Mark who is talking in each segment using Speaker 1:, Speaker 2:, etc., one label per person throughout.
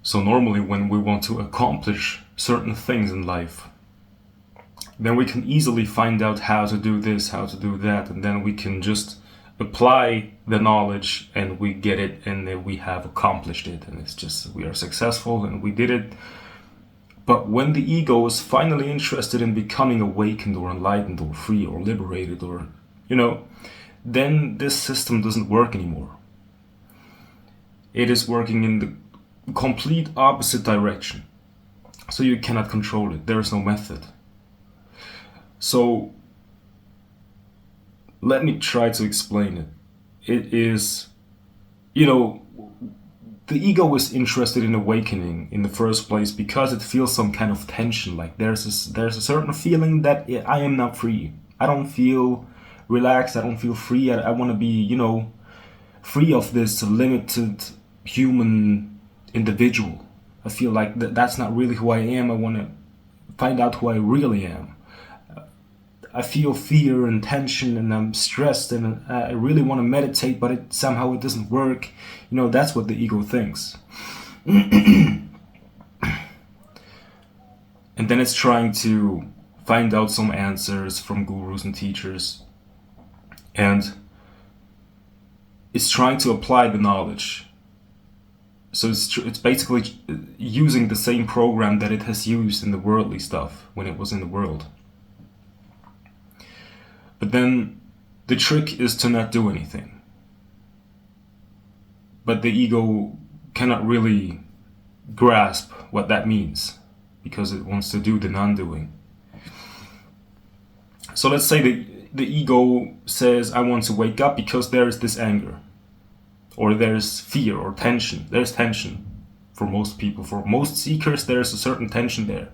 Speaker 1: So normally when we want to accomplish certain things in life, then we can easily find out how to do this, how to do that, and then we can just apply the knowledge and we get it, and then we have accomplished it, and it's just, we are successful and we did it. But when the ego is finally interested in becoming awakened or enlightened or free or liberated, or, then this system doesn't work anymore. It is working in the complete opposite direction. So you cannot control it. There is no method. So let me try to explain it. It is, the ego is interested in awakening in the first place because it feels some kind of tension. Like there's a certain feeling that I am not free. I don't feel relaxed. I don't feel free. I want to be, free of this limited human individual. I feel like that's not really who I am. I want to find out who I really am. I feel fear and tension, and I'm stressed, and I really want to meditate, but somehow it doesn't work. That's what the ego thinks. And then it's trying to find out some answers from gurus and teachers, and it's trying to apply the knowledge. So it's basically using the same program that it has used in the worldly stuff when it was in the world. But then the trick is to not do anything. But the ego cannot really grasp what that means because it wants to do the non-doing. So let's say the ego says, I want to wake up because there is this anger, or there's fear or tension. There's tension for most people. For most seekers, there's a certain tension there.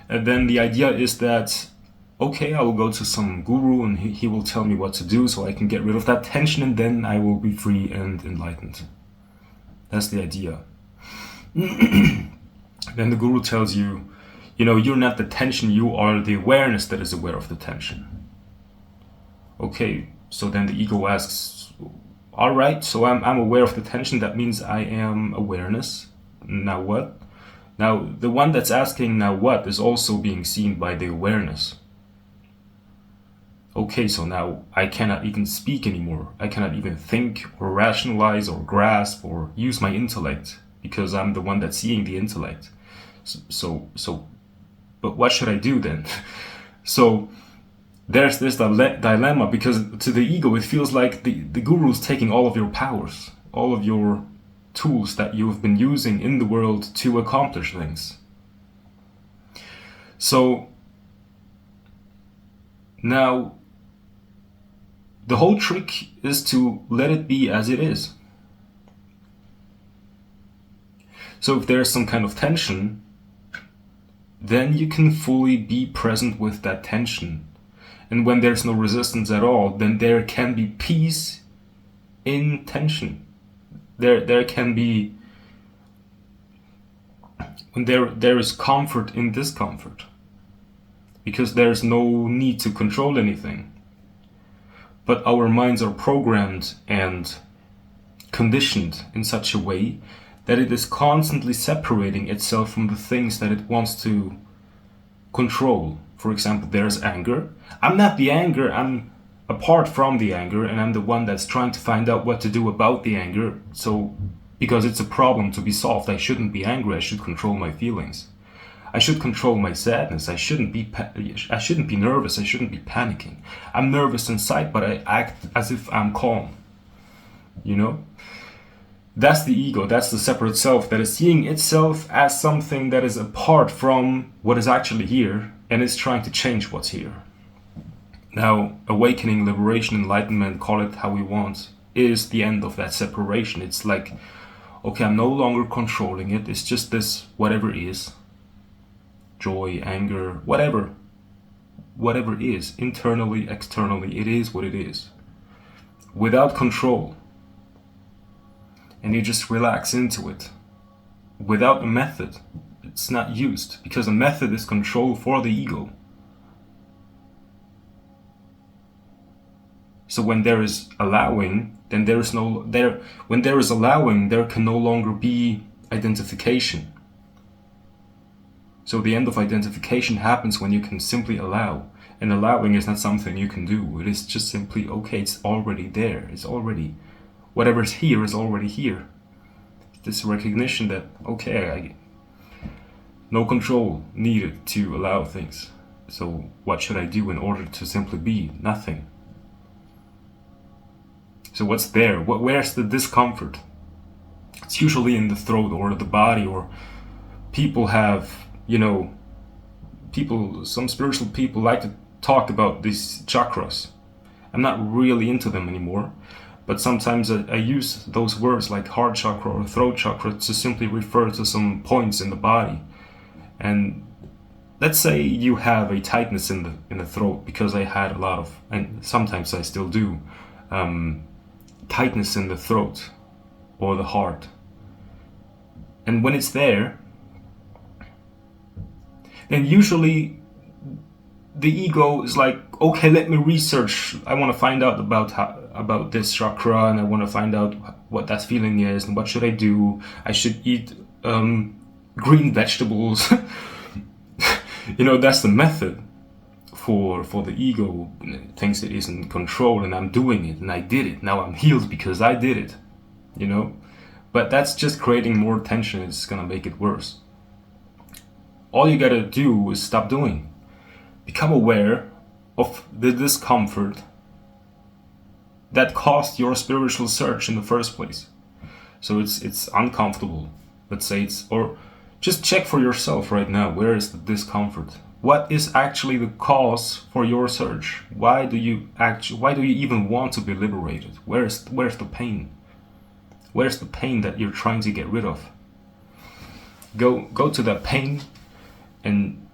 Speaker 1: And then the idea is that, okay, I will go to some guru and he will tell me what to do so I can get rid of that tension, and then I will be free and enlightened. That's the idea. Then the guru tells you, you're not the tension, you are the awareness that is aware of the tension. Okay, so then the ego asks, all right, so I'm aware of the tension, that means I am awareness. Now what? Now, the one that's asking now what is also being seen by the awareness. Okay, so now I cannot even speak anymore. I cannot even think or rationalize or grasp or use my intellect because I'm the one that's seeing the intellect. But what should I do then? So there's this dilemma, because to the ego it feels like the guru is taking all of your powers, all of your tools that you have been using in the world to accomplish things. So now the whole trick is to let it be as it is. So if there's some kind of tension, then you can fully be present with that tension. And when there's no resistance at all, then there can be peace in tension. There can be, when there is comfort in discomfort, because there's no need to control anything. But our minds are programmed and conditioned in such a way that it is constantly separating itself from the things that it wants to control. For example, there's anger. I'm not the anger, I'm apart from the anger, and I'm the one that's trying to find out what to do about the anger. So, because it's a problem to be solved, I shouldn't be angry, I should control my feelings. I should control my sadness. I shouldn't be nervous. I shouldn't be panicking. I'm nervous inside, but I act as if I'm calm. That's the ego. That's the separate self that is seeing itself as something that is apart from what is actually here, and is trying to change what's here. Now, awakening, liberation, enlightenment, call it how we want, is the end of that separation. It's like, okay, I'm no longer controlling it. It's just this whatever is. Joy, anger, whatever is, internally, externally, it is what it is, without control. And you just relax into it, without a method. It's not used, because a method is control for the ego. So when there is allowing, then there is no there. When there is allowing, there can no longer be identification. So the end of identification happens when you can simply allow. And allowing is not something you can do. It is just simply, okay, it's already there. It's already, whatever's here is already here. This recognition that, okay, no control needed to allow things. So what should I do in order to simply be? Nothing. So what's there? Where's the discomfort? It's usually in the throat or the body, or people have, some spiritual people like to talk about these chakras. I'm not really into them anymore, but sometimes I use those words like heart chakra or throat chakra to simply refer to some points in the body. And let's say you have a tightness in the throat, because I had a lot of, and sometimes I still do, tightness in the throat or the heart. And when it's there, then usually the ego is like, okay, let me research. I want to find out about this chakra, and I want to find out what that feeling is, and what should I do. I should eat green vegetables. That's the method for the ego. It thinks it is in control, and I'm doing it, and I did it. Now I'm healed because I did it. But that's just creating more tension. It's gonna make it worse. All you gotta do is stop doing. Become aware of the discomfort that caused your spiritual search in the first place. So it's uncomfortable. Let's say or just check for yourself right now. Where is the discomfort? What is actually the cause for your search? Why do you even want to be liberated? Where's the pain? Where's the pain that you're trying to get rid of? Go to that pain and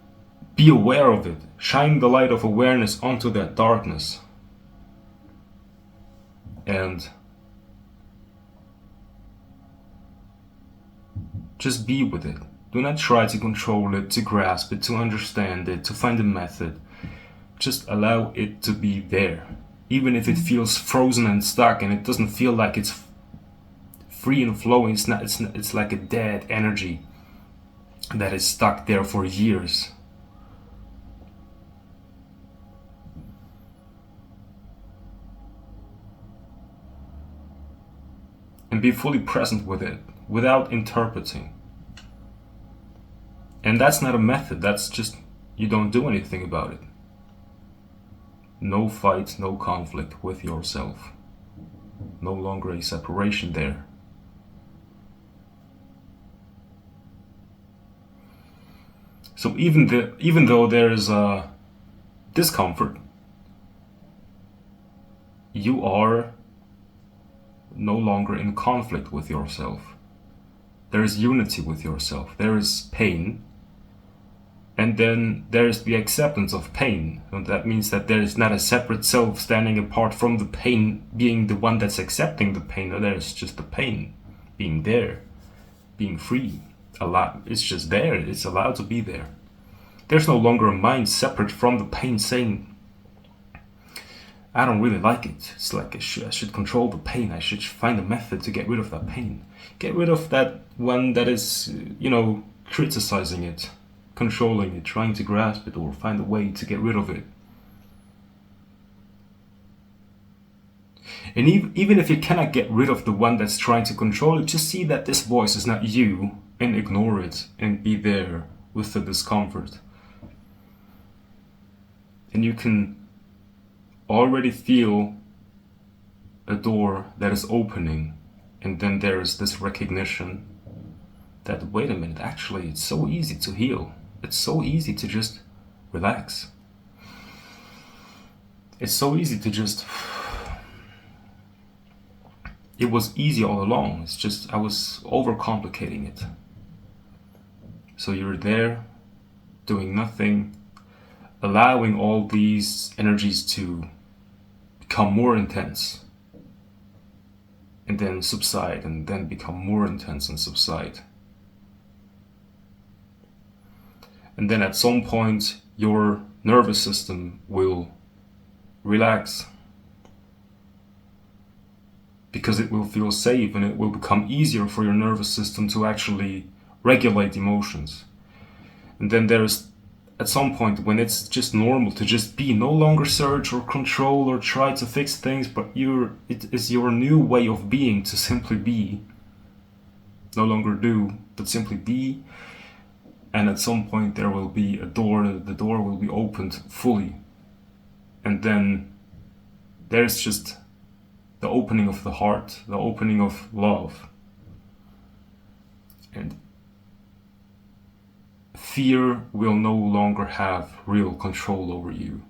Speaker 1: be aware of it. Shine the light of awareness onto that darkness. And just be with it. Do not try to control it, to grasp it, to understand it, to find a method. Just allow it to be there. Even if it feels frozen and stuck, and it doesn't feel like it's free and flowing, it's like a dead energy that is stuck there for years. And be fully present with it, without interpreting. And that's not a method, that's just, you don't do anything about it. No fight, no conflict with yourself. No longer a separation there. So even though there is a discomfort, you are no longer in conflict with yourself. There is unity with yourself. There is pain. And then there is the acceptance of pain. And that means that there is not a separate self standing apart from the pain, being the one that's accepting the pain. No, there is just the pain being there, being free. It's just there. It's allowed to be there. There's no longer a mind separate from the pain saying, I don't really like it. It's like I should control the pain. I should find a method to get rid of that pain. Get rid of that one that is, criticizing it, controlling it, trying to grasp it, or find a way to get rid of it. And even if you cannot get rid of the one that's trying to control it, just see that this voice is not you, and ignore it, and be there with the discomfort. And you can already feel a door that is opening, and then there is this recognition that, wait a minute, actually it's so easy to heal. It's so easy to just relax. It's so easy to just... It was easy all along. It's just I was overcomplicating it. So you're there doing nothing, allowing all these energies to become more intense, and then subside, and then become more intense and subside. And then at some point your nervous system will relax. because it will feel safe and it will become easier for your nervous system to actually regulate emotions. And then there's at some point when it's just normal to just be, no longer search or control or try to fix things, but it is your new way of being to simply be. No longer do, but simply be. And at some point there will be a door, the door will be opened fully. And then there's just the opening of the heart, the opening of love. And fear will no longer have real control over you.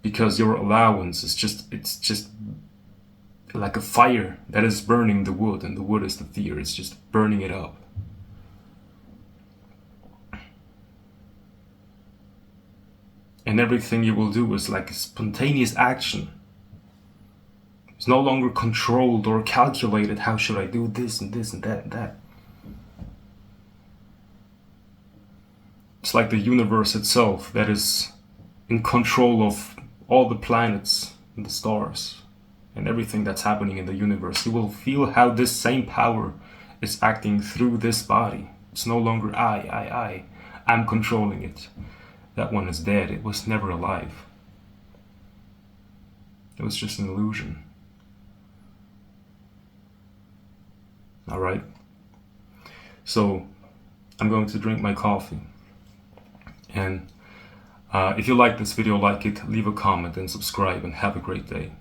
Speaker 1: Because your allowance is it's just like a fire that is burning the wood, and the wood is the fear, it's just burning it up. And everything you will do is like a spontaneous action. It's no longer controlled or calculated, how should I do this and this and that and that. It's like the universe itself that is in control of all the planets and the stars and everything that's happening in the universe. You will feel how this same power is acting through this body. It's no longer I'm controlling it. That one is dead. It was never alive. It was just an illusion. Alright? So, I'm going to drink my coffee. And if you like this video, like it, leave a comment and subscribe, and have a great day.